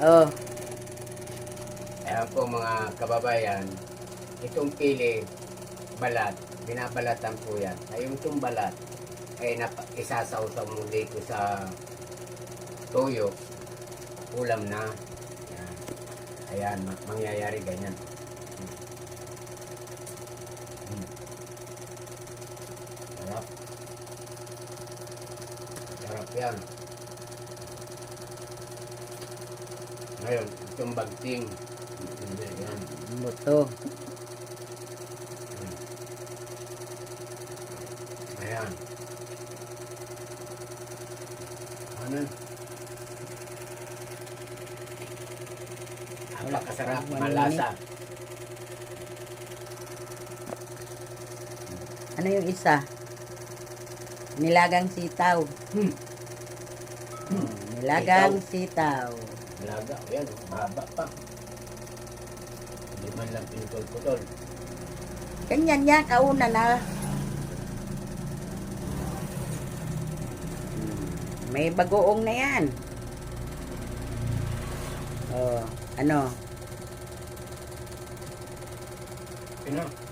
Oh, Ayan po mga kababayan, itong pili, balat, binabalatan po yan. Ay itong balat, ay isasawsaw mo dito sa toyo, ulam na. Ayan, ayan mangyayari ganyan. Sarap. Sarap yan. Ngayon, itong bagting. Yan. buto. Ayan. Ano? Napakasarap, malasa. Ano yung isa? Nilagang sitaw. Hmm. Oh, nilagang sitaw. Malaga. Ayan, mahaba pa. Hindi man lang pinutol-putol. Ganyan niya, kauna na. May bagoong na yan. Oh, ano? Pino.